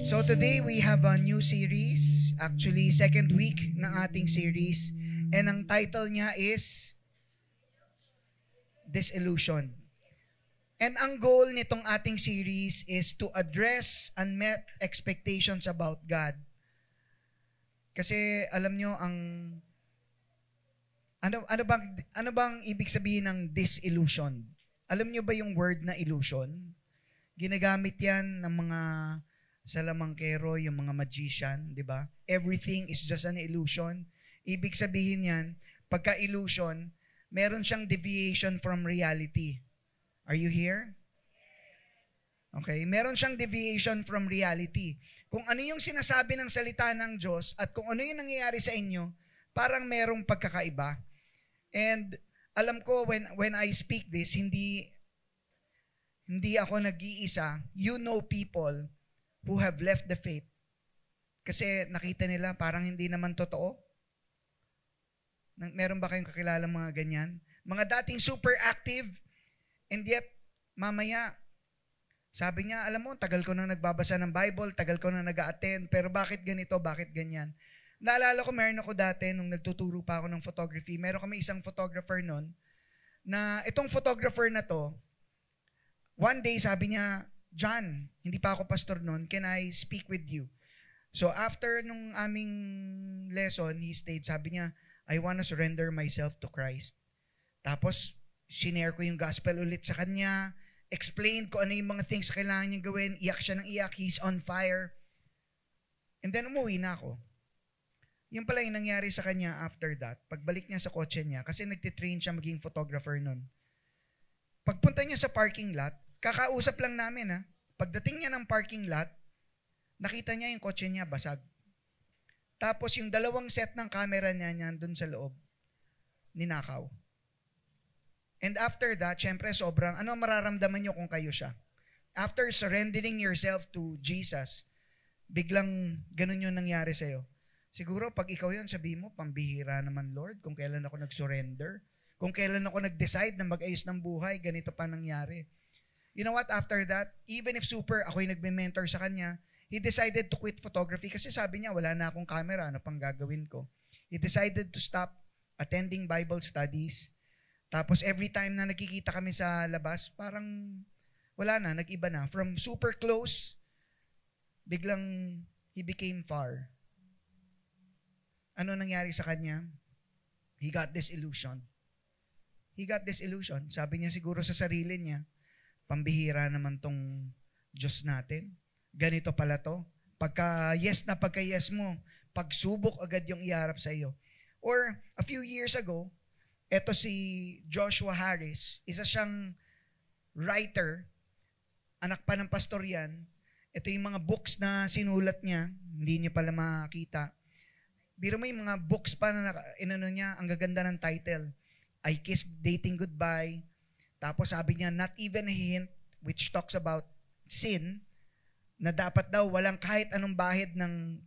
So today we have a new series, actually second week ng ating series, and ang title niya is Disillusion. And ang goal nitong ating series is to address unmet expectations about God. Kasi alam nyo ano bang ibig sabihin ng disillusion? Alam nyo ba yung word na illusion? Ginagamit yan ng mga salamangkero, yung mga magician, di ba? Everything is just an illusion. Ibig sabihin yan, pagka-illusion, meron siyang deviation from reality. Are you here? Okay, meron siyang deviation from reality. Kung ano yung sinasabi ng salita ng Diyos at kung ano yung nangyayari sa inyo, parang merong pagkakaiba. And alam ko when I speak this, hindi ako nag-iisa. You know people who have left the faith kasi nakita nila parang hindi naman totoo. Meron ba kayong kakilalang mga ganyan? Mga dating super active and yet mamaya sabi niya, alam mo, tagal ko na nagbabasa ng Bible, tagal ko na nag-a-attend, pero bakit ganito, bakit ganyan? Naalala ko, meron ako dati nung nagtuturo pa ako ng photography, meron kami isang photographer nun na itong photographer na to, one day sabi niya, John, hindi pa ako pastor noon, can I speak with you? So after nung aming lesson, he stayed, sabi niya, I want to surrender myself to Christ. Tapos, shinare ko yung gospel ulit sa kanya, explained ko ano yung mga things kailangan niyang gawin, iyak siya ng iyak, he's on fire. And then umuwi na ako. Yung pala yung nangyari sa kanya after that, pagbalik niya sa kotse niya, kasi nagtitrain siya maging photographer noon. Pagpunta niya sa parking lot, kakausap lang namin ha. Pagdating niya ng parking lot, nakita niya yung kotse niya basag. Tapos yung dalawang set ng camera niya doon sa loob, ninakaw. And after that, syempre sobrang, ano mararamdaman niyo kung kayo siya? After surrendering yourself to Jesus, biglang ganun yung nangyari sa'yo. Siguro pag ikaw yun, sabi mo, pambihira naman Lord, kung kailan ako nag-surrender, kung kailan ako nag-decide na mag-ayos ng buhay, ganito pa nangyari. You know what, after that, even if super ako yung nagme-mentor sa kanya, he decided to quit photography kasi sabi niya, wala na akong camera, ano pang gagawin ko? He decided to stop attending Bible studies. Tapos every time na nakikita kami sa labas, parang wala na, nag-iba na. From super close, biglang he became far. Ano nangyari sa kanya? He got disillusioned. He got disillusioned. Sabi niya siguro sa sarili niya, pambihira naman tong Diyos natin. Ganito pala to. Pagka yes mo, pagsubok agad yung iharap sa iyo. Or a few years ago, eto si Joshua Harris, isa siyang writer, anak pa ng pastor yan. Ito yung mga books na sinulat niya, hindi niyo pala makita. Biro mo yung mga books pa na inano niya, ang gaganda ng title. I Kissed Dating Goodbye. Tapos sabi niya, Not Even a Hint, which talks about sin, na dapat daw walang kahit anong bahid ng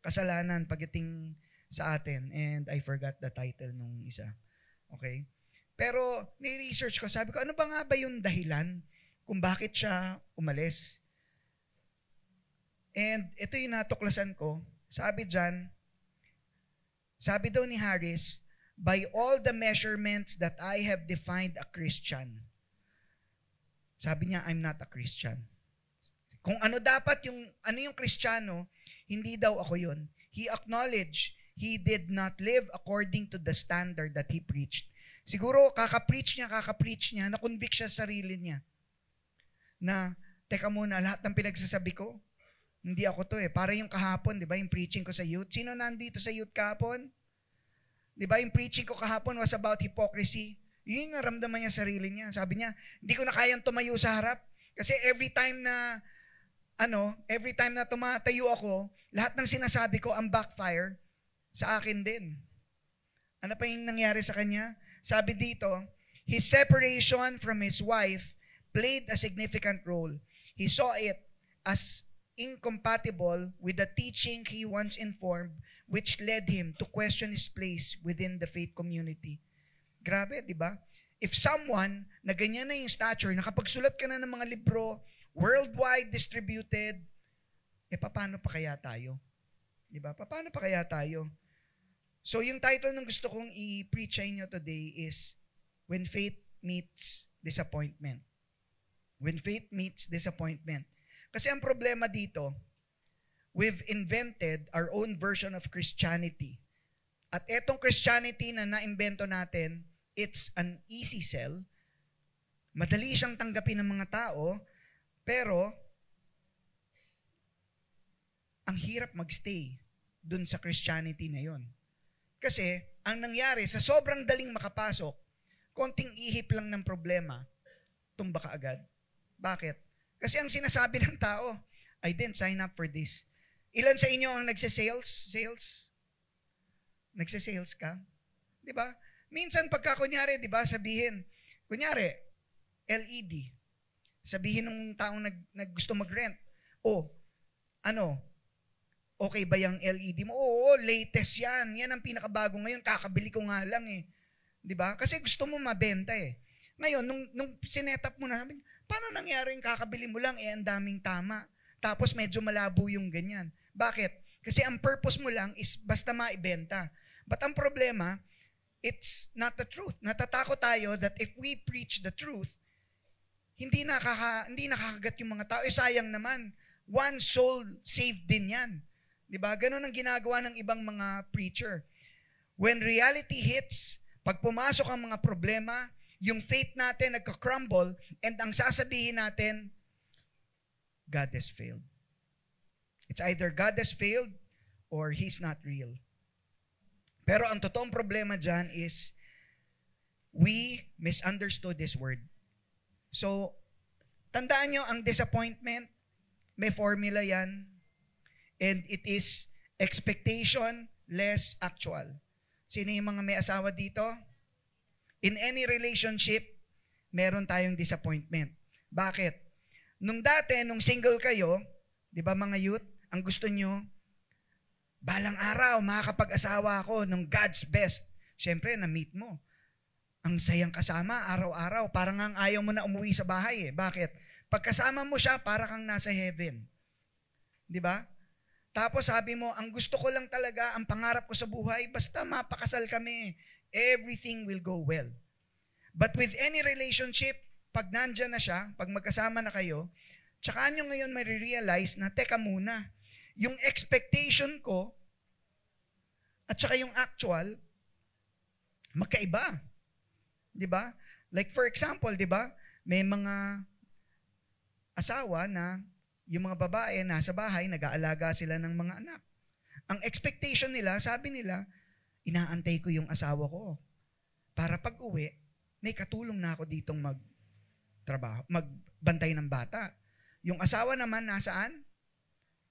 kasalanan pagdating sa atin. And I forgot the title nung isa. Okay? Pero ni-research ko, sabi ko, ano ba nga ba yung dahilan kung bakit siya umalis? And ito yung natuklasan ko. Sabi dyan, sabi daw ni Harris, by all the measurements that I have defined a Christian. Sabi niya, I'm not a Christian. Kung ano dapat ano yung Kristiyano, hindi daw ako yun. He acknowledged he did not live according to the standard that he preached. Siguro kaka-preach niya, na-convict siya sa sarili niya. Na, teka muna, lahat ng pinagsasabi ko, hindi ako to eh. Para yung kahapon, di ba, yung preaching ko sa youth. Sino nandito sa youth kahapon? Di ba, yung preaching ko kahapon was about hypocrisy. Yun yung naramdaman niya sarili niya. Sabi niya, hindi ko na kayang tumayo sa harap. Kasi every time na tumatayo ako, lahat ng sinasabi ko ang backfire sa akin din. Ano pa yung nangyari sa kanya? Sabi dito, his separation from his wife played a significant role. He saw it as incompatible with the teaching he once informed, which led him to question his place within the faith community. Grabe, di ba? If someone na ganyan na yung stature, nakapagsulat ka na ng mga libro, worldwide distributed, paano pa kaya tayo? Di ba? Paano pa kaya tayo? So, yung title ng gusto kong i-preach sa inyo today is When Faith Meets Disappointment. When Faith Meets Disappointment. Kasi ang problema dito, we've invented our own version of Christianity. At etong Christianity na naimbento natin, it's an easy sell. Madali siyang tanggapin ng mga tao, pero ang hirap magstay dun sa Christianity na yon. Kasi, ang nangyari, sa sobrang daling makapasok, konting ihip lang ng problema, tumba ka agad. Bakit? Kasi ang sinasabi ng tao, I didn't sign up for this. Ilan sa inyo ang nagse-sales? Nagse-sales ka? Di ba? Minsan pagka kunyari, di ba, sabihin, kunyari, LED. Sabihin ng taong gusto mag-rent, okay ba yung LED mo? Oo, latest yan. Yan ang pinakabago ngayon. Kakabili ko nga lang eh. Di ba? Kasi gusto mo mabenta eh. Ngayon, nung sinet-up mo na, paano nangyari yung kakabili mo lang? Ang daming tama. Tapos medyo malabo yung ganyan. Bakit? Kasi ang purpose mo lang is basta maibenta. But ang problema, it's not the truth. Natatakot tayo that if we preach the truth, hindi nakakagat yung mga tao. Sayang naman. One soul saved din yan. Diba? Ganun ang ginagawa ng ibang mga preacher. When reality hits, pag pumasok ang mga problema, yung faith natin nagka-crumble, and ang sasabihin natin, God has failed. It's either God has failed or He's not real. Pero ang totoong problema dyan is, we misunderstood this word. So, tandaan nyo, ang disappointment, may formula yan. And it is expectation less actual. Sino yung mga may asawa dito? In any relationship, meron tayong disappointment. Bakit? Nung single kayo, di ba mga youth, ang gusto nyo, balang araw, makakapag-asawa ako ng God's best. Siyempre, na-meet mo. Ang sayang kasama, araw-araw, parang ang ayaw mo na umuwi sa bahay eh. Bakit? Pagkasama mo siya, para kang nasa heaven. Di ba? Tapos sabi mo, ang gusto ko lang talaga, ang pangarap ko sa buhay, basta mapakasal kami, everything will go well. But with any relationship, pag nandyan na siya, pag magkasama na kayo, tsaka nyo ngayon marirealize na, teka muna, yung expectation ko, at tsaka yung actual, magkaiba. Diba? Like for example, diba, may mga asawa na yung mga babae nasa bahay, nag-aalaga sila ng mga anak. Ang expectation nila, sabi nila, inaantay ko yung asawa ko. Para pag uwi, may katulong na ako ditong magbantay ng bata. Yung asawa naman, nasaan?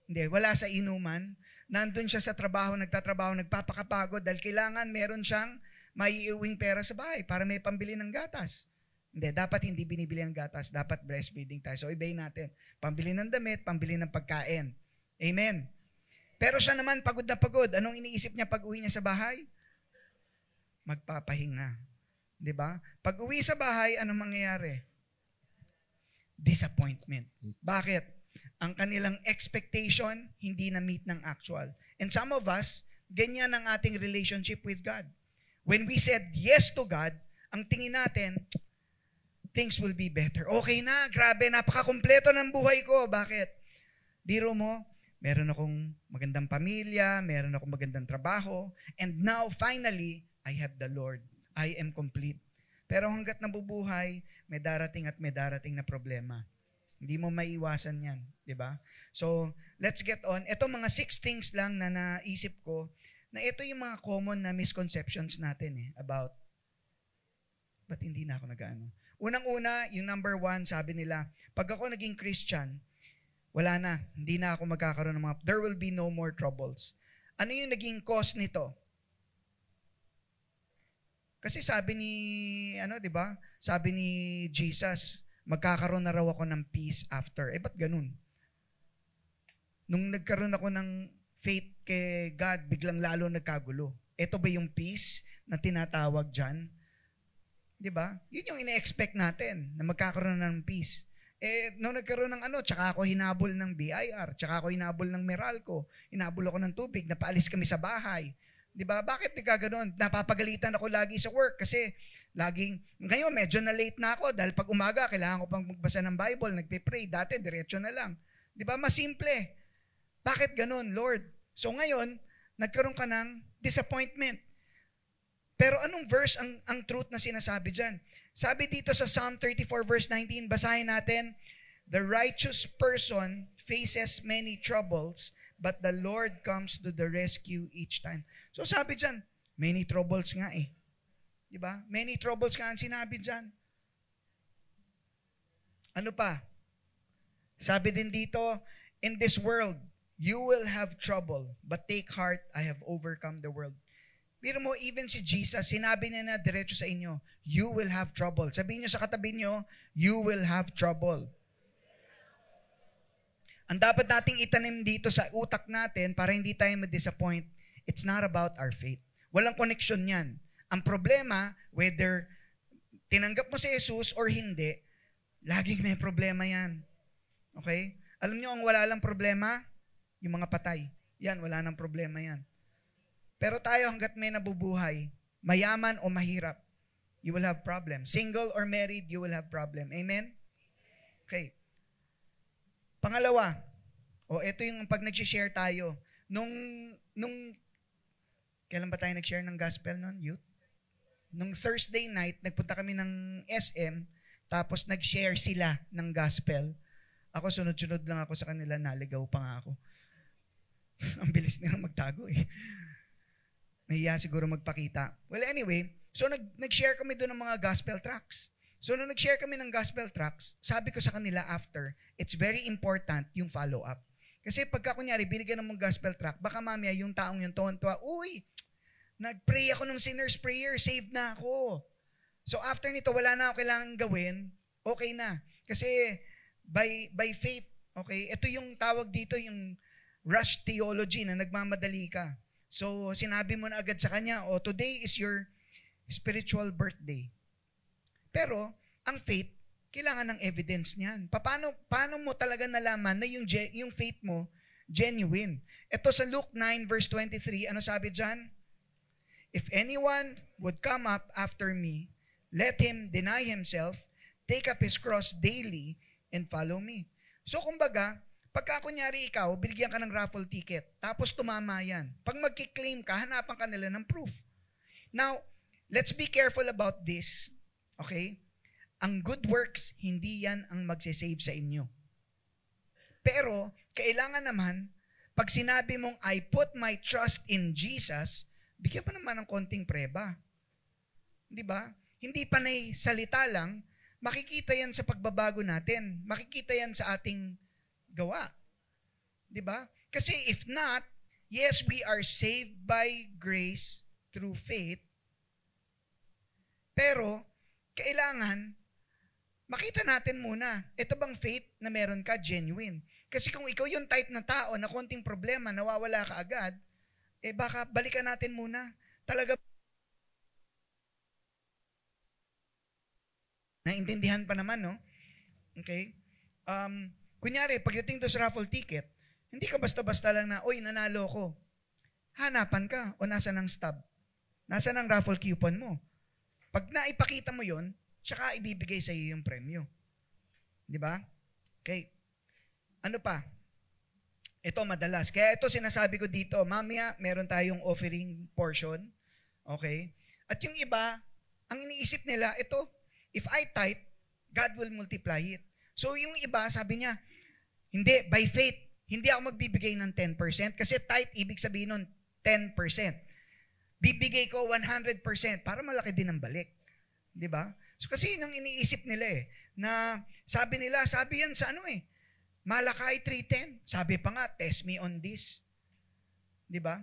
Hindi, wala sa inuman. Nandun siya sa trabaho, nagtatrabaho, nagpapakapagod dahil kailangan meron siyang maiiuwing pera sa bahay para may pambili ng gatas. Hindi, dapat hindi binibili ang gatas. Dapat breastfeeding tayo. So, ibayin natin. Pambili ng damit, pambili ng pagkain. Amen. Pero siya naman, pagod na pagod. Anong iniisip niya pag uwi niya sa bahay? Magpapahinga. Diba? Pag uwi sa bahay, anong mangyayari? Disappointment. Bakit? Ang kanilang expectation, hindi na-meet ng actual. And some of us, ganyan ang ating relationship with God. When we said yes to God, ang tingin natin, things will be better. Okay na, grabe, napakakumpleto ng buhay ko. Bakit? Biro mo, meron akong magandang pamilya, meron akong magandang trabaho, and now, finally, I have the Lord. I am complete. Pero hanggat nabubuhay, may darating na problema. Hindi mo maiiwasan yan. Diba? So, let's get on. Ito mga 6 things lang na naisip ko, na ito yung mga common na misconceptions natin about, ba't hindi na ako nag-ano? Unang-una, yung number 1, sabi nila, pag ako naging Christian, wala na, hindi na ako magkakaroon ng mga, there will be no more troubles. Ano yung naging cause nito? Kasi sabi ni, di ba? Sabi ni Jesus, magkakaroon na raw ako ng peace after. Ba't ganun? Nung nagkaroon ako ng faith kay God, biglang lalo nagkagulo. Ito ba yung peace na tinatawag dyan? Diba? Yun yung ine-expect natin, na magkakaroon ng peace. Nung nagkaroon ng tsaka ako hinabol ng BIR, tsaka ako hinabol ng Meralco, hinabol ako ng tubig, napaalis kami sa bahay. 'Di ba? Bakit nagkaganon? Napapagalitan ako lagi sa work kasi ngayon medyo na late na ako dahil pag umaga kailangan ko pang magbasa ng Bible, nagpe-pray. Dati diretso na lang. 'Di ba? Mas simple. Bakit ganon, Lord? So ngayon, nagkaroon ka ng disappointment. Pero anong verse ang truth na sinasabi diyan? Sabi dito sa Psalm 34 verse 19, basahin natin, the righteous person faces many troubles, but the Lord comes to the rescue each time. So sabi dyan, many troubles nga eh. Diba? Many troubles nga ang sinabi dyan. Ano pa? Sabi din dito, in this world, you will have trouble, but take heart, I have overcome the world. Pero mo, even si Jesus, sinabi niya na diretso sa inyo, you will have trouble. Sabihin niyo sa katabi niyo, you will have trouble. Ang dapat nating itanim dito sa utak natin para hindi tayo ma-disappoint, it's not about our faith. Walang connection yan. Ang problema, whether tinanggap mo si Jesus or hindi, laging may problema yan. Okay? Alam niyo ang wala lang problema? Yung mga patay. Yan, wala nang problema yan. Pero tayo hanggat may nabubuhay, mayaman o mahirap, you will have problem. Single or married, you will have problem. Amen? Okay. Pangalawa, ito yung pag nag-share tayo. Nung kailan ba tayo nag-share ng gospel nun, youth? Nung Thursday night, nagpunta kami ng SM, tapos nag-share sila ng gospel. Ako, sunod-sunod lang ako sa kanila, naligaw pa nga ako. Ang bilis nilang magtago eh. Nahiya siguro magpakita. Well, anyway, so nag-share kami doon ng mga gospel tracts. So nung nag-share kami ng gospel tracts, sabi ko sa kanila after, it's very important yung follow-up. Kasi pagka kunyari, binigyan ng mga gospel tract, baka mamaya yung taong yung tuwan-tuwa, uy, nag-pray ako ng sinner's prayer, saved na ako. So after nito, wala na ako kailangan gawin, okay na. Kasi by faith, okay, ito yung tawag dito, yung rush theology na nagmamadali ka. So, sinabi mo na agad sa kanya, today is your spiritual birthday. Pero, ang faith, kailangan ng evidence niyan. Paano mo talaga nalaman na yung faith mo genuine? Ito sa Luke 9 verse 23, ano sabi dyan? If anyone would come up after me, let him deny himself, take up his cross daily, and follow me. So, kumbaga, pagka kunyari ikaw, binigyan ka ng raffle ticket, tapos tumama yan. Pag magkiklaim ka, hanapan ka nila ng proof. Now, let's be careful about this. Okay? Ang good works, hindi yan ang magsisave sa inyo. Pero, kailangan naman, pag sinabi mong, I put my trust in Jesus, bigyan pa naman ng konting preba. Di ba? Hindi panay salita lang, makikita yan sa pagbabago natin. Makikita yan sa ating gawa. 'Di ba? Kasi if not, yes, we are saved by grace through faith. Pero kailangan makita natin muna, ito bang faith na meron ka genuine? Kasi kung ikaw yung type na tao na konting problema, nawawala ka agad, baka balikan natin muna. Talaga naintindihan pa naman, no? Okay? Kunyari, pagdating doon sa raffle ticket, hindi ka basta-basta lang na, oy, nanalo ko. Hanapan ka, o nasa ng stub? Nasa ng raffle coupon mo? Pag naipakita mo yon, tsaka ibibigay sa iyo yung premyo. Di ba? Okay. Ano pa? Ito madalas. Kaya ito sinasabi ko dito, mamaya meron tayong offering portion. Okay? At yung iba, ang iniisip nila, ito, if I tithe, God will multiply it. So yung iba, sabi niya, hindi, by faith, hindi ako magbibigay ng 10% kasi tithe, ibig sabihin nun, 10%. Bibigay ko 100% para malaki din ang balik. Di ba? So kasi yun ang iniisip nila na sabi yan sa Malakay 3:10. Sabi pa nga, test me on this. Di ba?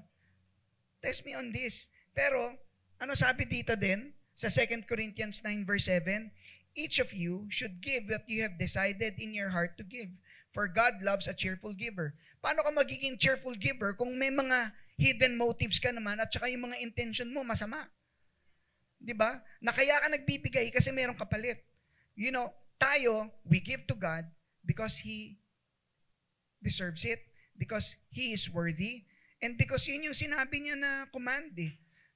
Test me on this. Pero, ano sabi dito din, sa 2 Corinthians 9 verse 7, each of you should give what you have decided in your heart to give. For God loves a cheerful giver. Paano ka magiging cheerful giver kung may mga hidden motives ka naman at saka yung mga intention mo masama? Di ba? Na kaya ka nagbibigay kasi mayroong kapalit. You know, tayo, we give to God because He deserves it, because He is worthy, and because yun yung sinabi niya na command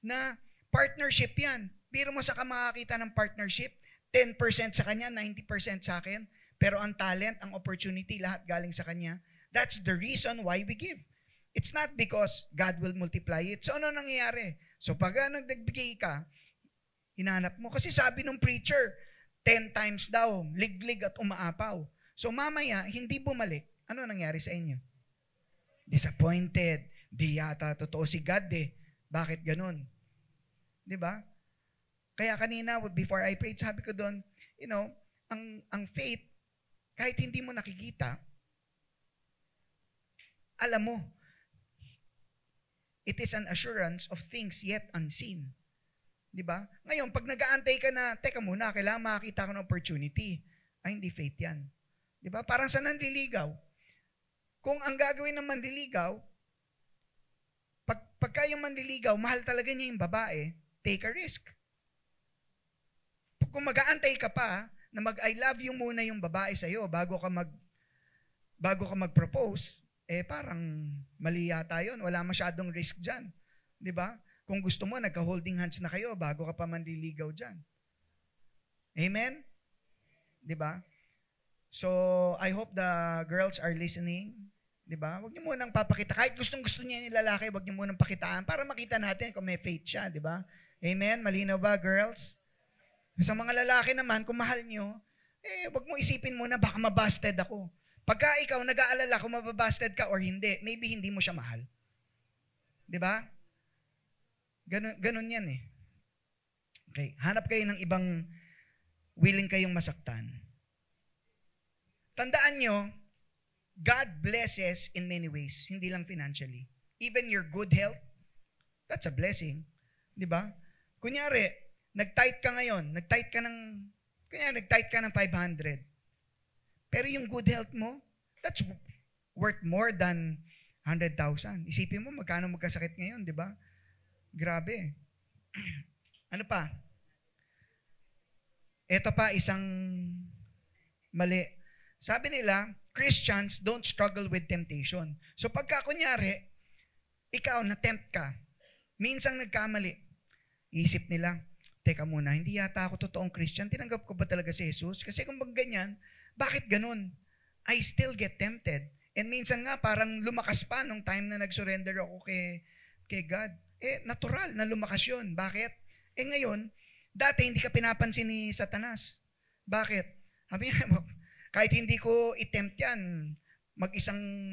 na partnership yan. Biro mo sa makakita ng partnership, 10% sa kanya, 90% sa akin, pero ang talent, ang opportunity, lahat galing sa kanya. That's the reason why we give. It's not because God will multiply it. So ano nangyayari? So pag nagdagbigay ka, hinanap mo. Kasi sabi ng preacher, 10 times daw, liglig at umaapaw. So mamaya, hindi bumalik. Ano nangyari sa inyo? Disappointed. Di yata totoo si God Bakit ganun? Di ba? Kaya kanina, before I prayed, sabi ko doon, ang faith, kahit hindi mo nakikita, alam mo, it is an assurance of things yet unseen. Di ba? Ngayon, pag nag-aantay ka na, teka muna, kailangan makakita ko ng opportunity. Ay, hindi faith yan. Di ba? Parang sa nanliligaw. Kung ang gagawin ng manliligaw, pagka yung manliligaw, mahal talaga niya yung babae, take a risk. Kung mag-aantay ka pa, na mag-I love you muna yung babae sa'yo bago ka mag-propose, parang mali yata yun. Wala masyadong risk dyan. Di ba? Kung gusto mo, nagka-holding hands na kayo bago ka pa manliligaw dyan. Amen? Di ba? So, I hope the girls are listening. Di ba? Huwag niyo munang papakita. Kahit gustong-gusto niya yung lalaki, huwag niyo munang pakitaan para makita natin kung may faith siya. Di ba? Amen? Malinaw ba, girls? Sa mga lalaki naman, kung mahal niyo, huwag mo isipin muna, baka mabasted ako. Pagka ikaw nag-aalala kung mababasted ka or hindi, maybe hindi mo siya mahal. Di ba? Ganun yan Okay, hanap kayo ng ibang willing kayong masaktan. Tandaan nyo, God blesses in many ways, hindi lang financially. Even your good health, that's a blessing. Di ba? Kunyari, nag-tithe ka ngayon, nag-tithe ka ng 500. Pero yung good health mo, that's worth more than 100,000. Isipin mo, magkano magkasakit ngayon, di ba? Grabe. Ano pa? Ito pa, isang mali. Sabi nila, Christians don't struggle with temptation. So pagka kunyari, ikaw na-tempt ka, minsang nagkamali, isip nila, teka muna, hindi yata ako totoong Christian, tinanggap ko ba talaga si Jesus? Kasi kung ganyan, bakit ganun? I still get tempted. And minsan nga, parang lumakas pa nung time na nag-surrender ako kay God. Natural na lumakas yun. Bakit? Ngayon, dati hindi ka pinapansin ni Satanas. Bakit? Sabi niya, kahit hindi ko i-tempt yan,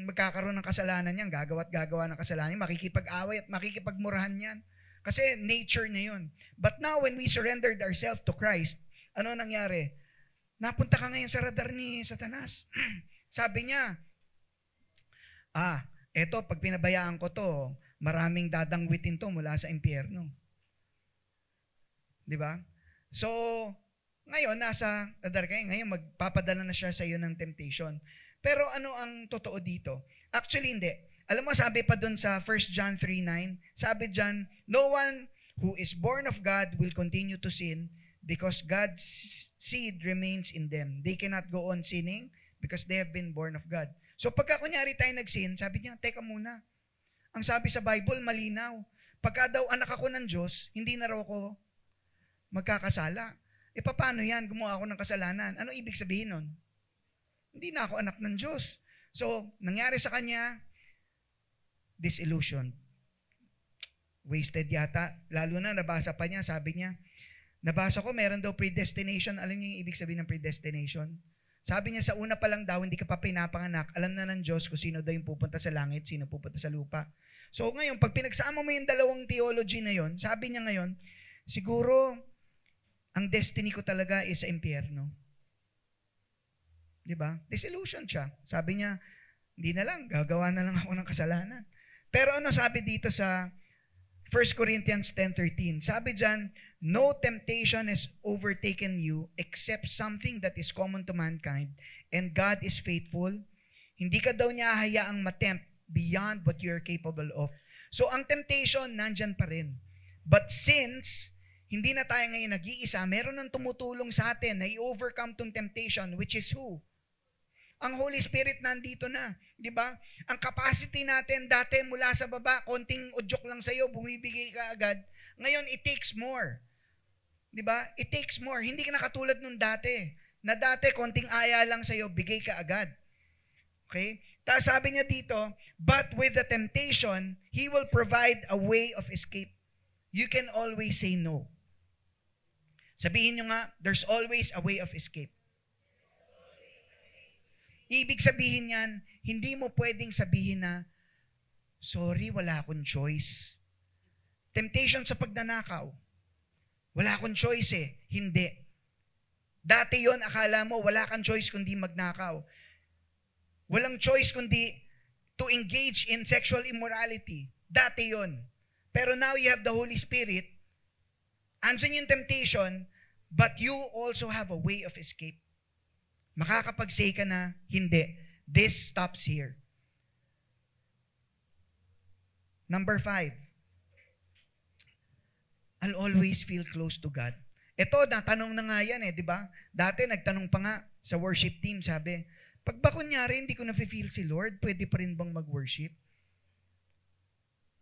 magkakaroon ng kasalanan yan, gagawa ng kasalanan yan, makikipag-away at makikipagmurahan yan. Kasi nature niya yun. But now, when we surrendered ourselves to Christ, ano nangyari? Napunta ka ngayon sa radar ni Satanas. Sabi niya, eto, pag pinabayaan ko to, maraming dadangwitin to mula sa impyerno. Di ba? So, ngayon, nasa radar kayo. Ngayon, magpapadala na siya sa iyo ng temptation. Pero ano ang totoo dito? Actually, hindi. Alam mo, sabi pa dun sa 1 John 3:9, sabi dyan, no one who is born of God will continue to sin because God's seed remains in them. They cannot go on sinning because they have been born of God. So pagka kunyari tayo nag-sin, sabi niya, teka muna. Ang sabi sa Bible, malinaw. Pagka daw anak ako ng Diyos, hindi na raw ako magkakasala. Paano yan? Gumawa ako ng kasalanan. Ano ibig sabihin nun? Hindi na ako anak ng Diyos. So, nangyari sa kanya, disillusion. Wasted yata. Lalo na, nabasa pa niya, sabi niya, nabasa ko, meron daw predestination. Alam niyo yung ibig sabihin ng predestination? Sabi niya, sa una pa lang daw, hindi ka pa pinapanganak. Alam na ng Diyos kung sino daw yung pupunta sa langit, sino pupunta sa lupa. So ngayon, pag pinagsama mo yung dalawang theology na yon, sabi niya ngayon, siguro, ang destiny ko talaga is sa impyerno. Diba? Disillusion siya. Sabi niya, hindi na lang, gagawa na lang ako ng kasalanan. Pero ano sabi dito sa 1 Corinthians 10:13? Sabi dyan, no temptation has overtaken you except something that is common to mankind, and God is faithful. Hindi ka daw niya hayaang matempt beyond what you're capable of. So ang temptation, nandyan pa rin. But since hindi na tayo ngayon nag-iisa, meron nang tumutulong sa atin na i-overcome tong temptation, which is who? Ang Holy Spirit nandito na, di ba? Ang capacity natin dati mula sa baba, konting udyok lang sa'yo, bumibigay ka agad. Ngayon, it takes more. Di ba? It takes more. Hindi ka na katulad nung dati. Na dati, konting aya lang sa'yo, bigay ka agad. Okay? Tapos sabi niya dito, but with the temptation, He will provide a way of escape. You can always say no. Sabihin nyo nga, there's always a way of escape. Ibig sabihin yan, hindi mo pwedeng sabihin na, sorry, wala akong choice. Temptation sa pagnanakaw. Wala akong choice eh. Hindi. Dati yon akala mo, wala kang choice kundi magnakaw. Walang choice kundi to engage in sexual immorality. Dati yon. Pero now you have the Holy Spirit. Andyan yung temptation, but you also have a way of escape. Makakapag-say ka na, hindi. This stops here. Number 5. I'll always feel close to God. Ito, natanong na nga yan di ba? Dati nagtanong pa nga sa worship team, sabi, pag ba kunyari hindi ko na-feel si Lord, pwede pa rin bang mag-worship?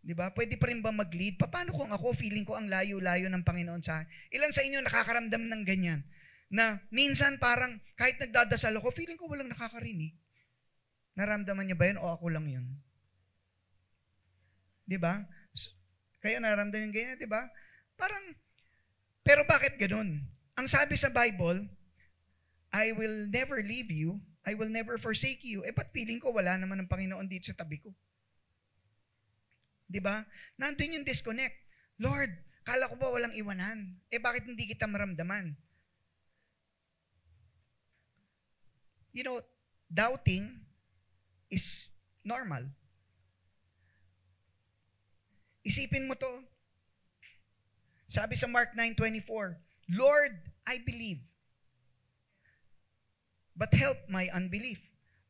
Di ba? Pwede pa rin bang mag-lead? Paano kung ako, feeling ko ang layo-layo ng Panginoon sa akin? Ilan sa inyo nakakaramdam ng ganyan? Na minsan parang kahit nagdadasal ako, feeling ko walang nakakarinig. Naramdaman niya ba yun o ako lang yun? Di ba? Kaya naramdaman ganyan, di ba? Parang, pero bakit ganun? Ang sabi sa Bible, I will never leave you, I will never forsake you. Ba't feeling ko wala naman ang Panginoon dito sa tabi ko? Di ba? Nandun yung disconnect. Lord, kala ko ba walang iwanan? Bakit hindi kita maramdaman? You know, doubting is normal. Isipin mo to. Sabi sa Mark 9:24, Lord, I believe, but help my unbelief.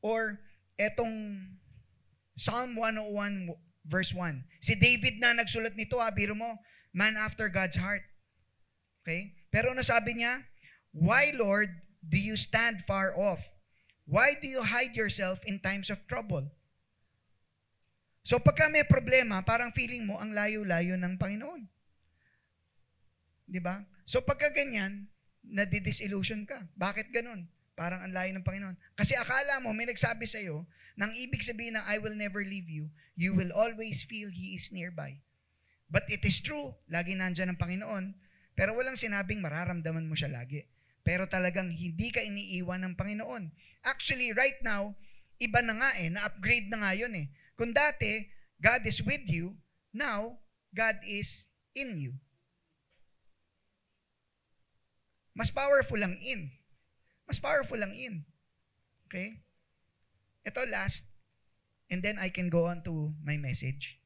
Or etong Psalm 101 verse 1. Si David na nagsulat nito, biro mo, man after God's heart. Okay? Pero nasabi niya, why, Lord, do you stand far off? Why do you hide yourself in times of trouble? So pagka may problema, parang feeling mo ang layo-layo ng Panginoon. Di ba? So pagka ganyan, nadidisillusion ka. Bakit ganun? Parang ang layo ng Panginoon. Kasi akala mo, may nagsabi sa'yo, nang ibig sabihin na I will never leave you, you will always feel He is nearby. But it is true, lagi nandyan ang Panginoon, pero walang sinabing mararamdaman mo siya lagi. Pero talagang hindi ka iniiwan ng Panginoon. Actually, right now, iba na nga na-upgrade na nga yun Kung dati, God is with you, now, God is in you. Mas powerful ang in. Mas powerful ang in. Okay? Ito last, and then I can go on to my message.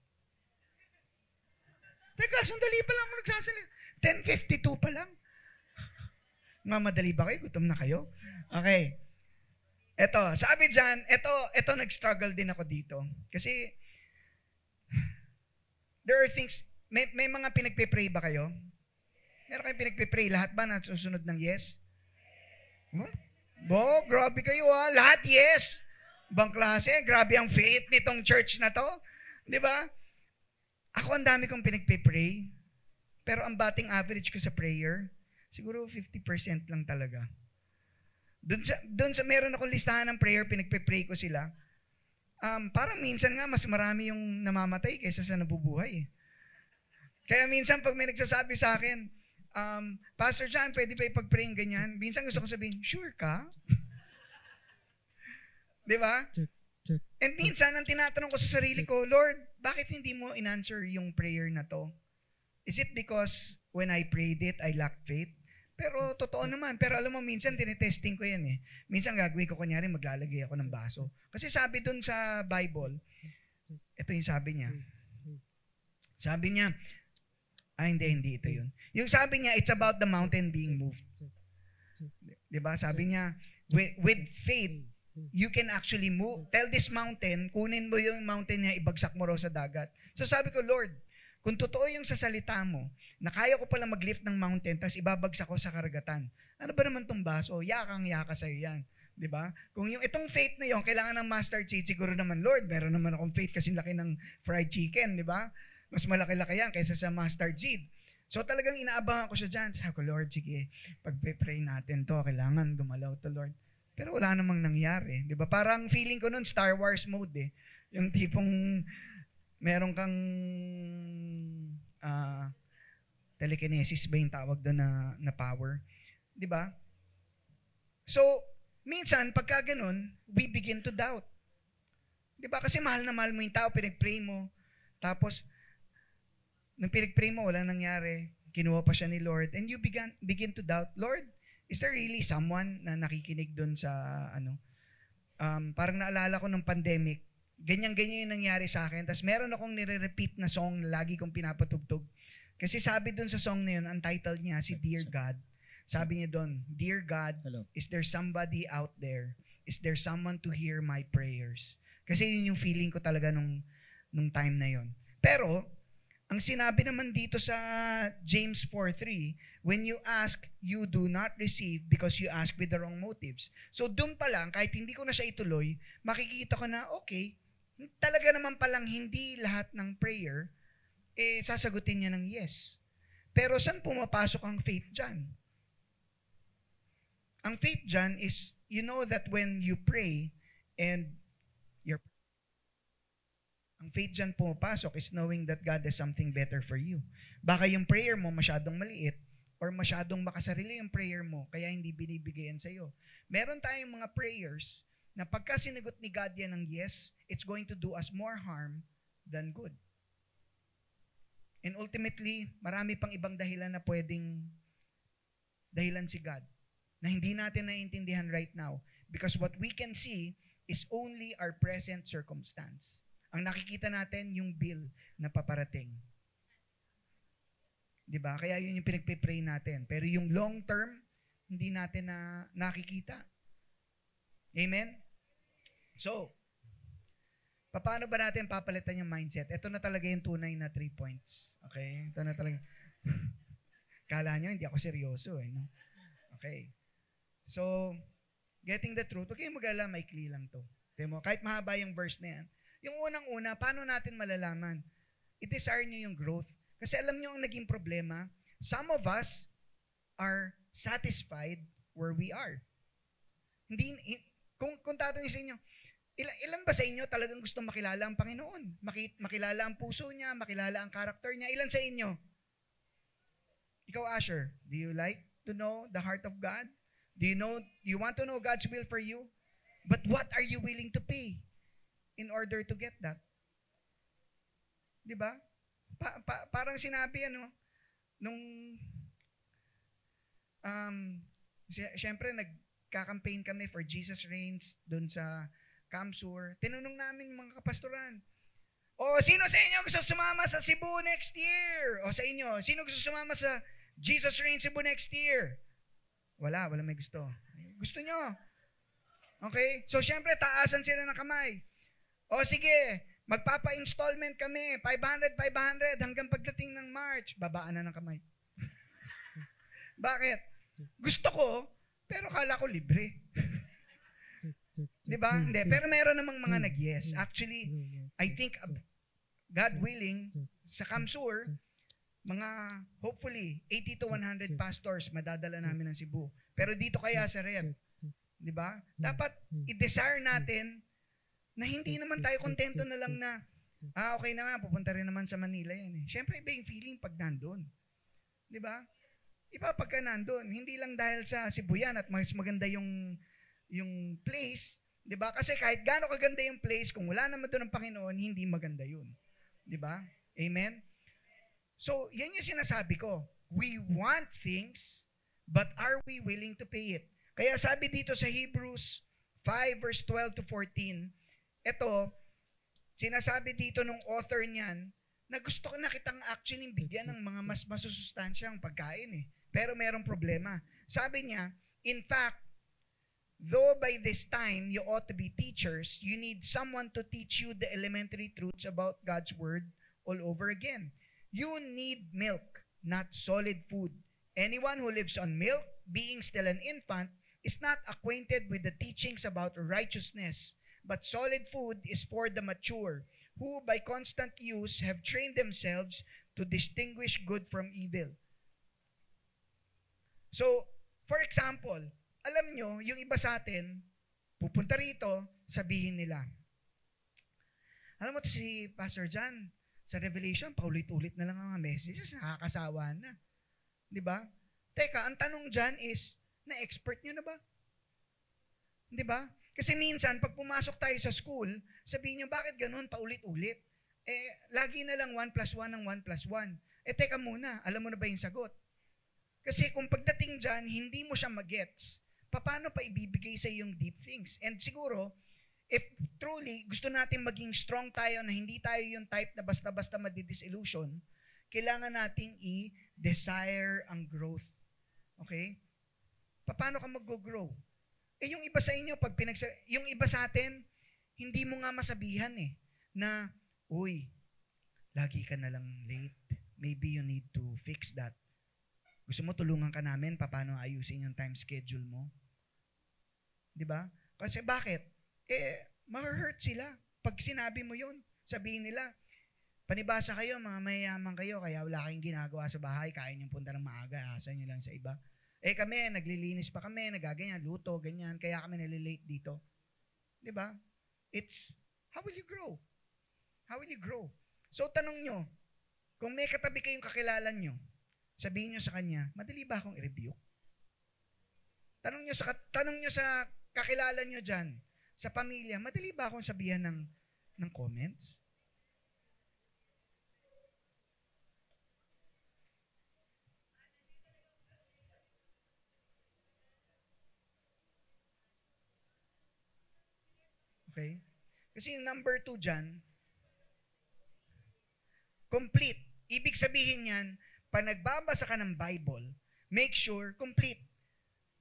Teka, sandali pa lang ako nagsasalita. 10:52 pa lang. Mamadali ba kayo? Gutom na kayo? Okay. Ito, sabi dyan, ito nag-struggle din ako dito. Kasi, there are things, may mga pinagpipray ba kayo? Meron kayong pinagpipray, lahat ba nasusunod ng yes? Grabe kayo lahat yes. Bang klase, grabe ang faith nitong church na to. Di ba? Ako ang dami kong pinagpipray, pero ang batting average ko sa prayer, siguro 50% lang talaga. Doon sa meron akong listahan ng prayer, pinagpipray ko sila. Parang minsan nga, mas marami yung namamatay kaysa sa nabubuhay. Kaya minsan pag may nagsasabi sa akin, Pastor John, pwede ba ipag-pray yung ganyan? Minsan gusto ko sabihin, sure ka? Di ba? And minsan, ang tinatanong ko sa sarili ko, Lord, bakit hindi mo in-answer yung prayer na to? Is it because when I prayed it, I lacked faith? Pero totoo naman. Pero alam mo, minsan tinetesting ko yan Minsan gagawin ko, kunyari, maglalagay ako ng baso. Kasi sabi dun sa Bible, ito yung sabi niya. Sabi niya, hindi ito yun. Yung sabi niya, it's about the mountain being moved. Diba? Sabi niya, with faith, you can actually move. Tell this mountain, kunin mo yung mountain niya, ibagsak mo raw sa dagat. So sabi ko, Lord, Kung totoo yung sa salita mo, na kaya ko pala mag-lift ng mountain, tapos ibabagsak ko sa karagatan, ano ba naman tong baso? Yakang-yaka sa'yo yan. Di ba? Kung yung itong faith na yon kailangan ng mustard seed, siguro naman, Lord, meron naman akong faith kasi laki ng fried chicken, di ba? Mas malaki-laki yan kaysa sa mustard seed. So talagang inaabangan ko siya dyan. Sabi ko, Lord, sige, pag-pray natin to, kailangan gumalaw to, Lord. Pero wala namang nangyari. Di ba? Parang feeling ko nun, Star Wars mode eh. Yung tipong meron kang telekinesis ba yung tawag doon na power? Di ba? So, minsan, pagka ganun, we begin to doubt. Di ba? Kasi mahal na mahal mo yung tao, pinag-pray mo. Tapos, nung pinag-pray mo, wala nangyari. Kinuha pa siya ni Lord. And you begin to doubt, Lord, is there really someone na nakikinig doon sa, parang naalala ko nung pandemic, ganyan-ganyan yung nangyari sa akin. Tapos meron akong nire-repeat na song na lagi kong pinapatugtog. Kasi sabi doon sa song na yun, ang title niya, si Dear God. Sabi niya doon, Dear God, Hello. is there somebody out there? Is there someone to hear my prayers? Kasi yun yung feeling ko talaga nung time na yun. Pero, ang sinabi naman dito sa James 4:3, when you ask, you do not receive because you ask with the wrong motives. So doon pa lang, kahit hindi ko na siya ituloy, makikita ko na, okay, talaga naman palang hindi lahat ng prayer, sasagutin niya ng yes. Pero saan pumapasok ang faith dyan? Ang faith dyan is, you know that when you pray, and ang faith dyan pumapasok is knowing that God has something better for you. Baka yung prayer mo masyadong maliit or masyadong makasarili yung prayer mo, kaya hindi binibigayan sa'yo. Meron tayong mga prayers na pagka sinagot ni God yan ng yes, it's going to do us more harm than good. And ultimately, marami pang ibang dahilan na pwedeng dahilan si God na hindi natin naiintindihan right now because what we can see is only our present circumstance. Ang nakikita natin, yung bill na paparating. Diba? Kaya yun yung pinagpipray natin. Pero yung long term, hindi natin na nakikita. Amen? So, paano ba natin papalitan yung mindset? Ito na talaga yung tunay na 3 points. Okay? Ito na talaga. Kala nyo, hindi ako seryoso. No? Okay. So, getting the truth. Okay, mag-ala, maikli lang to. Kahit mahaba yung verse na yan. Yung unang-una, paano natin malalaman? I-desire nyo yung growth. Kasi alam nyo ang naging problema, some of us are satisfied where we are. Kung tatanungin sa inyo, ilan ba sa inyo talagang gustong makilala ang Panginoon? Makilala ang puso niya, makilala ang karakter niya. Ilan sa inyo? Ikaw, Asher, do you like to know the heart of God? Do you want to know God's will for you? But what are you willing to pay in order to get that? Di ba? Parang sinabi, siyempre nagka-campaign kami for Jesus Reigns doon sa Kamsur. Tinanong namin yung mga kapastoran, sino sa inyo gusto sumama sa Cebu next year? O sa inyo, sino gusto sumama sa Jesus Reigns Cebu next year? Wala may gusto. Gusto nyo? Okay? So, siyempre, taasan sila ng kamay. Sige, magpapa-installment kami, 500 hanggang pagdating ng March, babaan na ng kamay. Bakit? Gusto ko, pero kala ko libre. Diba? Hindi. Pero meron namang mga nag-yes. Actually, I think, God willing, sa Kamsur, mga, hopefully, 80 to 100 pastors madadala namin ng Cebu. Pero dito kaya sa Rev, diba? Dapat, i-desire natin na hindi naman tayo kontento na lang na, okay naman, pupunta rin naman sa Manila yan eh. Siyempre, iba yung feeling pag nandun. Di ba? Iba pagka nandun. Hindi lang dahil sa Cebu yan at mas maganda yung place. Di ba? Kasi kahit gaano kaganda yung place, kung wala naman doon ang Panginoon, hindi maganda yun. Di ba? Amen? So, yan yung sinasabi ko. We want things, but are we willing to pay it? Kaya sabi dito sa Hebrews 5 verse 12 to 14, ito, sinasabi dito nung author niyan, na gusto ko na kitang actually bigyan ng mga mas masusustansyang pagkain eh. Pero merong problema. Sabi niya, in fact, though by this time you ought to be teachers, you need someone to teach you the elementary truths about God's Word all over again. You need milk, not solid food. Anyone who lives on milk, being still an infant, is not acquainted with the teachings about righteousness. But solid food is for the mature, who by constant use have trained themselves to distinguish good from evil. So, for example, alam nyo, yung iba sa atin, pupunta rito, sabihin nila, alam mo to si Pastor John, sa Revelation, paulit-ulit na lang ang mga messages, nakakasawa na. Di ba? Teka, ang tanong dyan is, na-expert nyo na ba? Di ba? Kasi minsan, pag pumasok tayo sa school, sabihin nyo, bakit ganun paulit-ulit? Lagi na lang 1 plus 1 ng 1 plus 1. Teka muna, alam mo na ba yung sagot? Kasi kung pagdating dyan, hindi mo siya magets, paano pa ibibigay sa yung deep things? And siguro, if truly gusto natin maging strong tayo na hindi tayo yung type na basta-basta madidisillusion, kailangan nating i-desire ang growth. Okay? Paano ka mag-grow? Yung iba sa inyo, yung iba sa atin, hindi mo nga masabihan na, uy, lagi ka na lang late. Maybe you need to fix that. Gusto mo tulungan ka namin paano ayusin yung time schedule mo? Di ba? Kasi bakit? Ma-hurt sila. Pag sinabi mo yun, sabihin nila, panibasa kayo, mga mayayaman kayo, kaya wala kayong ginagawa sa bahay, kain yung punta ng maaga, asa nyo lang sa iba. Kami, naglilinis pa kami, nagaganyan, luto, ganyan, kaya kami nalilate dito. Di ba? It's, how will you grow? How will you grow? So, tanong nyo, kung may katabi kayong kakilala nyo, sabihin nyo sa kanya, madali ba akong i-review? Tanong nyo sa kakilala nyo dyan, sa pamilya, madali ba akong sabihan ng comments? Okay? Kasi yung number 2 dyan, complete. Ibig sabihin yan, pag nagbabasa ka ng Bible, make sure, complete.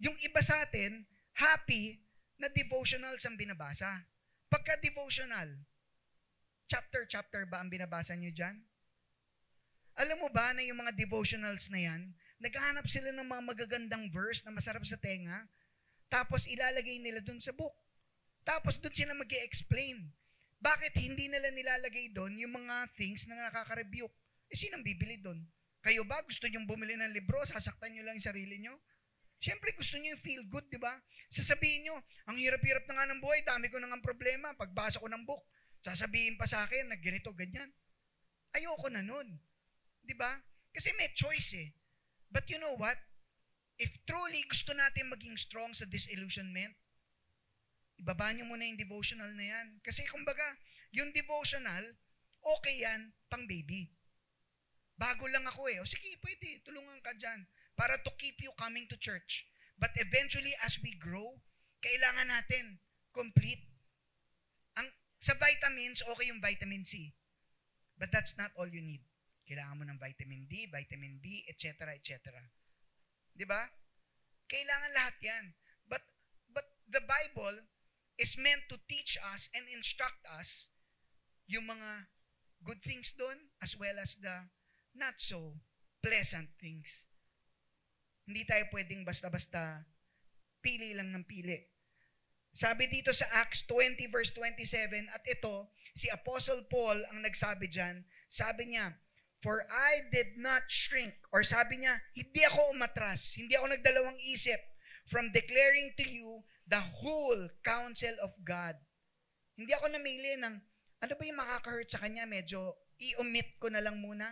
Yung iba sa atin, happy na devotionals ang binabasa. Pagka devotional, chapter ba ang binabasa nyo dyan? Alam mo ba na yung mga devotionals na yan, naghahanap sila ng mga magagandang verse na masarap sa tenga, tapos ilalagay nila dun sa book. Tapos doon sila mag-i-explain. Bakit hindi nila nilalagay doon yung mga things na nakaka-rebuke? Sinong bibili doon? Kayo ba? Gusto nyo bumili ng libro? Sasaktan nyo lang yung sarili nyo? Siyempre, gusto nyo yung feel good, di ba? Sasabihin nyo, ang hirap-hirap na nga ng buhay, dami ko na nga problema. Pagbasa ko ng book, sasabihin pa sa akin na ganito, ganyan. Ayoko na nun. Di ba? Kasi may choice But you know what? If truly gusto natin maging strong sa disillusionment, ibaba nyo muna yung devotional na yan. Kasi kumbaga, yung devotional, okay yan, pang baby. Bago lang ako O sige, pwede, tulungan ka dyan. Para to keep you coming to church. But eventually, as we grow, kailangan natin complete. Sa vitamins, okay yung vitamin C. But that's not all you need. Kailangan mo ng vitamin D, vitamin B, etc., etc. Di ba? Kailangan lahat yan. But the Bible is meant to teach us and instruct us yung mga good things doon as well as the not so pleasant things. Hindi tayo pwedeng basta-basta pili lang ng pili. Sabi dito sa Acts 20 verse 27, at ito, si Apostle Paul ang nagsabi dyan, sabi niya, for I did not shrink, or sabi niya, hindi ako umatras, hindi ako nagdalawang isip from declaring to you the whole counsel of God. Hindi ako namili ng, ano ba yung makaka-hurt sa kanya? Medyo i-omit ko na lang muna.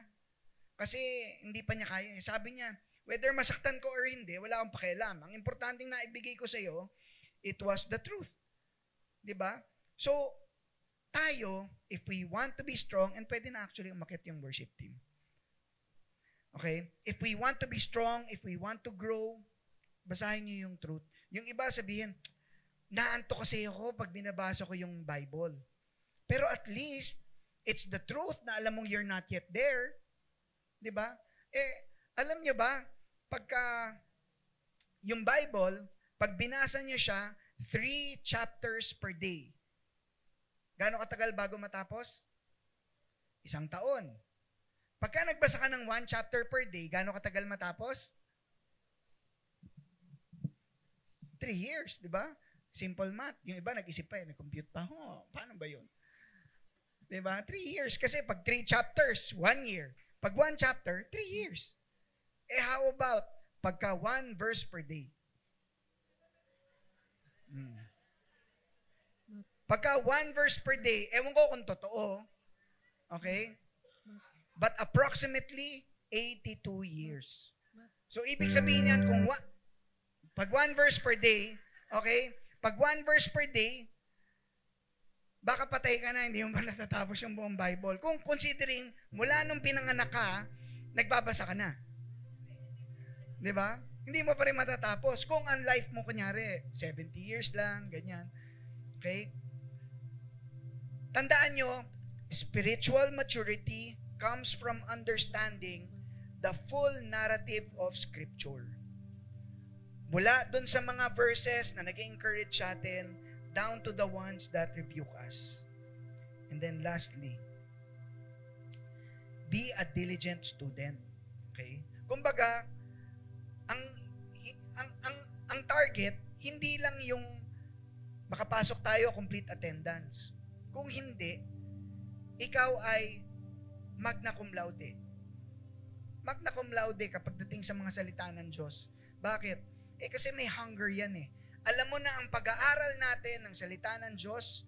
Kasi hindi pa niya kaya. Sabi niya, whether masaktan ko or hindi, wala akong pakialam. Ang importanteng naibigay ko sa iyo, it was the truth. Diba? So, tayo, if we want to be strong, and pwede na actually umakit yung worship team. Okay? If we want to be strong, if we want to grow, basahin niyo yung truth. Yung iba sabihin, naantok kasi ako pag binabasa ko yung Bible. Pero at least, it's the truth na alam mong you're not yet there. Diba? Alam niyo ba, pagka yung Bible, pag binasa niyo siya, 3 chapters per day. Gaano katagal bago matapos? 1 taon. Pagka nagbasa ka ng 1 chapter per day, gaano katagal matapos? 3 years, di ba? Simple math. Yung iba nag-isip pa, nag-compute pa. Paano ba yun? Di ba? 3 years. Kasi pag 3 chapters, 1 year. Pag 1 chapter, 3 years. How about pagka 1 verse per day? Pagka 1 verse per day, ewan ko kung totoo, okay? But approximately 82 years. So, ibig sabihin yan, pag 1 verse per day, okay? Pag 1 verse per day, baka patay ka na, hindi mo pa natatapos yung buong Bible. Kung considering, mula nung pinanganak ka, nagbabasa ka na. Di ba? Hindi mo pa rin matatapos. Kung ang life mo, kunyari, 70 years lang, ganyan. Okay? Tandaan nyo, spiritual maturity comes from understanding the full narrative of Scripture. Mula dun sa mga verses na nag-encourage sa atin, down to the ones that rebuke us. And then lastly, be a diligent student. Okay? Kumbaga, ang target, hindi lang yung makapasok tayo complete attendance. Kung hindi, ikaw ay magna cum laude. Magna cum laude kapag dating sa mga salita ng Diyos. Bakit? Kasi may hunger yan eh. Alam mo na ang pag-aaral natin ng salita ng Diyos,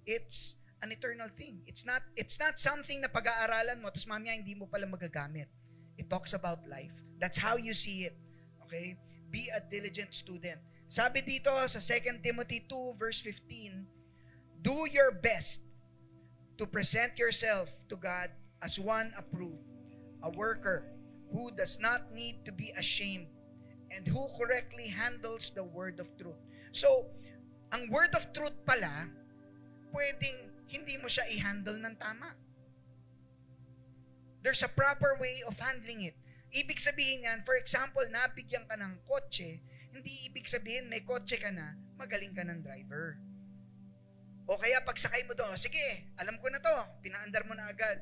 it's an eternal thing. It's not something na pag-aaralan mo, tapos mamaya hindi mo pala magagamit. It talks about life. That's how you see it. Okay? Be a diligent student. Sabi dito sa 2 Timothy 2 verse 15, do your best to present yourself to God as one approved, a worker who does not need to be ashamed and who correctly handles the word of truth. So, ang word of truth pala, pwedeng hindi mo siya i-handle ng tama. There's a proper way of handling it. Ibig sabihin yan, for example, nabigyan ka ng kotse, hindi ibig sabihin may kotse ka na, magaling ka ng driver. O kaya pagsakay mo doon, sige, alam ko na to, pinaandar mo na agad.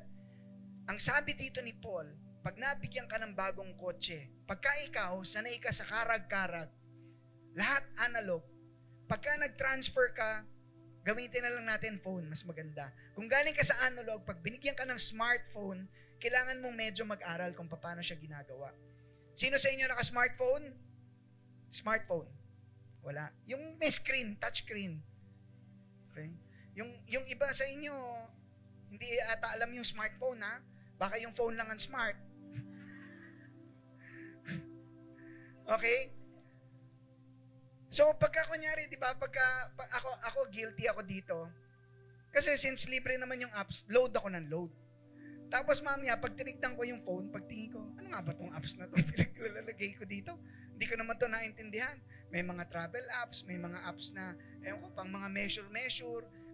Ang sabi dito ni Paul, pag nabigyan ka ng bagong kotse, pagka ikaw, sanay ka sa karag-karag, lahat analog, pagka nag-transfer ka, gamitin na lang natin phone, mas maganda. Kung galing ka sa analog, pag binigyan ka ng smartphone, kailangan mong medyo mag-aral kung paano siya ginagawa. Sino sa inyo naka-smartphone? Smartphone. Wala. Yung may screen, touch screen. Okay? Yung iba sa inyo, hindi ata alam yung smartphone, ha? Baka yung phone lang ang smart. Okay? So, pagka kunyari, di ba, ako guilty ako dito. Kasi since libre naman yung apps, load ako ng load. Tapos mamaya, pag tinignan ko yung phone, pagtingin ko, ano nga ba tong apps na itong pinaglalagay ko dito? Hindi ko naman to naintindihan. May mga travel apps, may mga apps na, pang mga measure,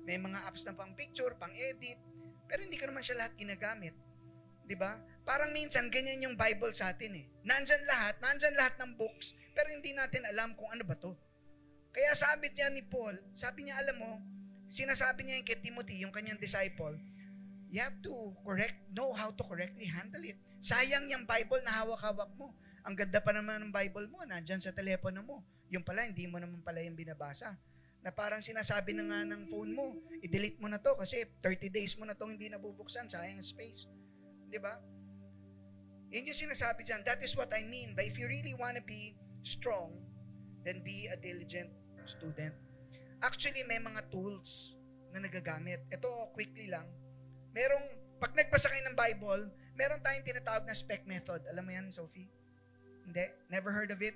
may mga apps na pang picture, pang edit, pero hindi ko naman siya lahat ginagamit. Diba? Parang minsan, ganyan yung Bible sa atin eh. Nandyan lahat ng books, pero hindi natin alam kung ano ba to. Kaya sabi niya ni Paul, sabi niya, alam mo, sinasabi niya yung kay Timothy, yung kanyang disciple, you have to know how to correctly handle it. Sayang yung Bible na hawak-hawak mo. Ang ganda pa naman ng Bible mo, nandyan sa telepono mo. Yung pala, hindi mo naman pala yung binabasa. Na parang sinasabi na nga ng phone mo, i-delete mo na to kasi 30 days mo na tong hindi nabubuksan, sayang space. Diba? Yun yung sinasabi dyan. That is what I mean. But if you really want to be strong, then be a diligent student. Actually, may mga tools na nagagamit. Ito, quickly lang. Pag nagbasa kayo ng Bible, meron tayong tinatawag na spec method. Alam mo yan, Sophie? Hindi? Never heard of it?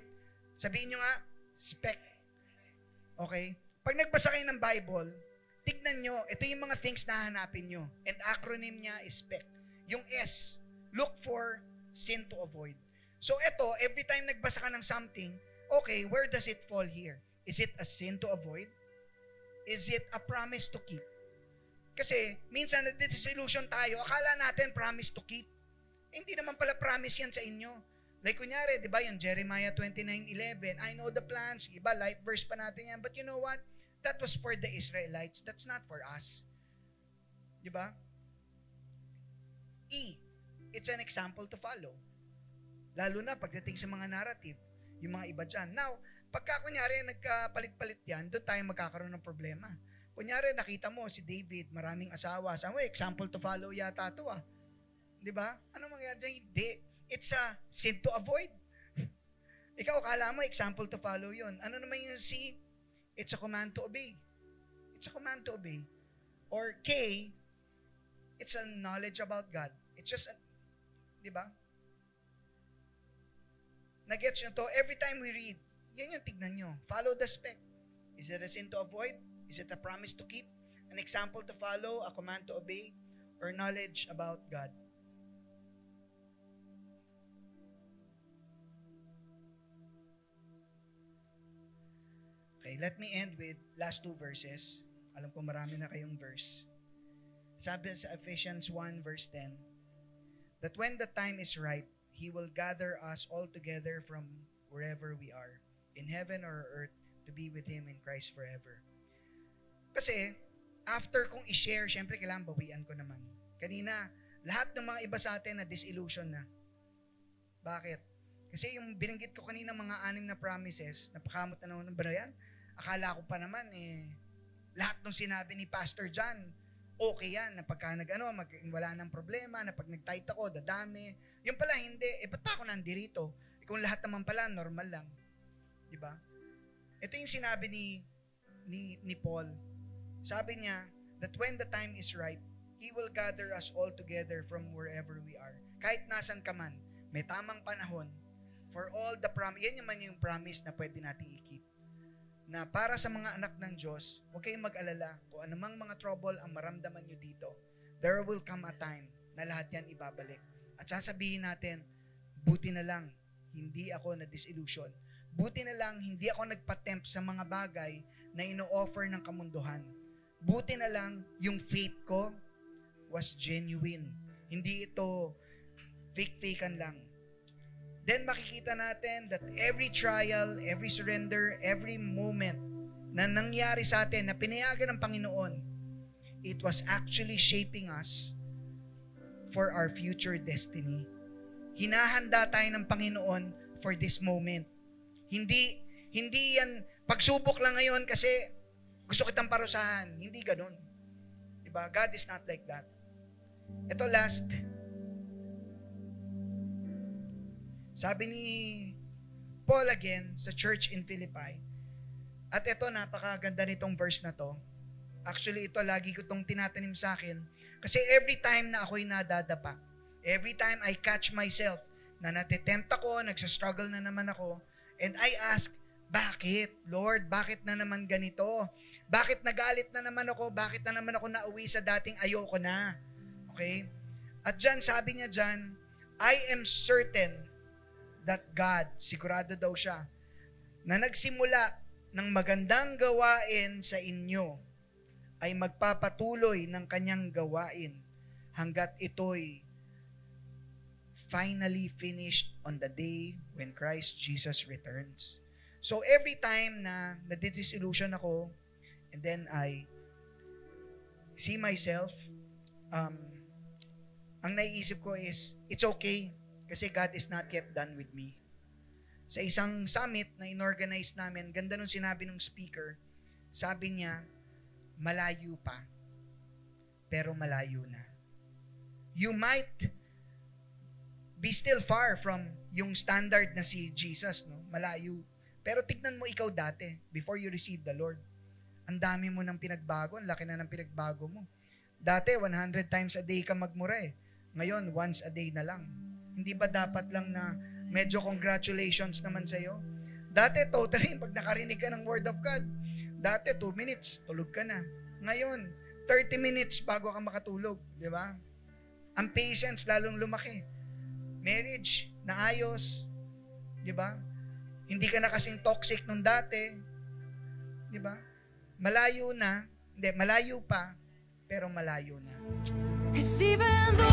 Sabihin nyo nga, spec. Okay? Pag nagbasa kayo ng Bible, tignan nyo, ito yung mga things na hanapin nyo. And acronym niya is spec. Yung S, look for, sin to avoid. So ito, every time nagbasa ka ng something, okay, where does it fall here? Is it a sin to avoid? Is it a promise to keep? Kasi minsan na-disillusion tayo, akala natin promise to keep. Hindi naman pala promise yan sa inyo. Like kunyari, di ba yung Jeremiah 29:11, I know the plans, iba light verse pa natin yan, but you know what? That was for the Israelites. That's not for us. Di ba? E it's an example to follow. Lalo na pagdating sa mga narrative, yung mga iba dyan. Now, pagka kunyari nagkapalit-palit yan, doon tayo magkakaroon ng problema. Kunyari, nakita mo si David, maraming asawa. Sabi, example to follow yata ito ah. Di ba? Ano mangyari dyan? Hindi. It's a sin to avoid. Ikaw, akala mo, example to follow yun. Ano naman yung C? It's a command to obey. It's a command to obey. Or K, it's a knowledge about God. It's just, di ba? Nagets nyo to? Every time we read, yan yung tignan nyo. Follow the spec. Is it a sin to avoid? Is it a promise to keep? An example to follow? A command to obey? Or knowledge about God? Okay, let me end with last two verses. Alam ko marami na kayong verse. Sabi sa Ephesians 1 verse 10, that when the time is right, He will gather us all together from wherever we are, in heaven or earth, to be with Him in Christ forever. Kasi, after kong i-share, syempre kailangan bawian ko naman. Kanina, lahat ng mga iba sa atin na disillusion na. Bakit? Kasi yung binanggit ko kanina mga 6 na promises, napakamot na naman ba yan? Akala ko pa naman lahat ng sinabi ni Pastor John, okay yan, na pagka wala nang problema, na pag nag-tight ako, dadami. Yung pala, hindi. Ba't pa ako nandirito? Kung lahat naman pala, normal lang. Diba? Ito yung sinabi ni Paul. Sabi niya, that when the time is right, He will gather us all together from wherever we are. Kahit nasan ka man, may tamang panahon for all the promise. Yan naman yung promise na pwede nating i-keep. Na para sa mga anak ng Diyos, huwag kayong mag-alala kung anumang mga trouble ang maramdaman nyo dito. There will come a time na lahat yan ibabalik. At sasabihin natin, buti na lang, hindi ako na-disillusion. Buti na lang, hindi ako nagpa-tempt sa mga bagay na ino-offer ng kamunduhan. Buti na lang, yung faith ko was genuine. Hindi ito fake-fakean lang. Then makikita natin that every trial, every surrender, every moment na nangyari sa atin, na pinayagan ng Panginoon, it was actually shaping us for our future destiny. Hinahanda tayo ng Panginoon for this moment. Hindi yan pagsubok lang ngayon kasi gusto kitang parusahan. Hindi ganun. Diba? God is not like that. Ito last. Sabi ni Paul again sa church in Philippi. At ito, napakaganda nitong verse na to. Actually, ito lagi ko itong tinatanim sa akin. Kasi every time na ako'y nadadapa, every time I catch myself na natitempt ako, nagsastruggle na naman ako, and I ask, bakit? Lord, bakit na naman ganito? Bakit nagalit na naman ako? Bakit na naman ako nauwi sa dating ayoko na? Okay? At dyan, sabi niya dyan, I am certain that God, sigurado daw siya, na nagsimula ng magandang gawain sa inyo, ay magpapatuloy ng kanyang gawain hanggat ito'y finally finished on the day when Christ Jesus returns. So every time na nadidisillusion ako, and then I see myself, ang naiisip ko is, it's okay, kasi God is not yet done with me. Sa isang summit na inorganize namin, ganda nung sinabi ng speaker, sabi niya, malayo pa, pero malayo na. You might be still far from yung standard na si Jesus, no? Malayo. Pero tignan mo ikaw dati, before you receive the Lord. Ang dami mo ng pinagbago, ang laki na ng pinagbago mo. Dati, 100 times a day ka magmura eh. Ngayon, once a day na lang. Hindi ba dapat lang na medyo congratulations naman sa'yo? Dati, totally, pag nakarinig ka ng Word of God, dati 2 minutes, tulog ka na. Ngayon, 30 minutes bago ka makatulog. Di ba? Ang patience lalong lumaki. Marriage, naayos. Di ba? Hindi ka na kasing toxic nung dati. Di ba? Malayo na. Hindi, malayo pa, pero malayo na. 'Cause even though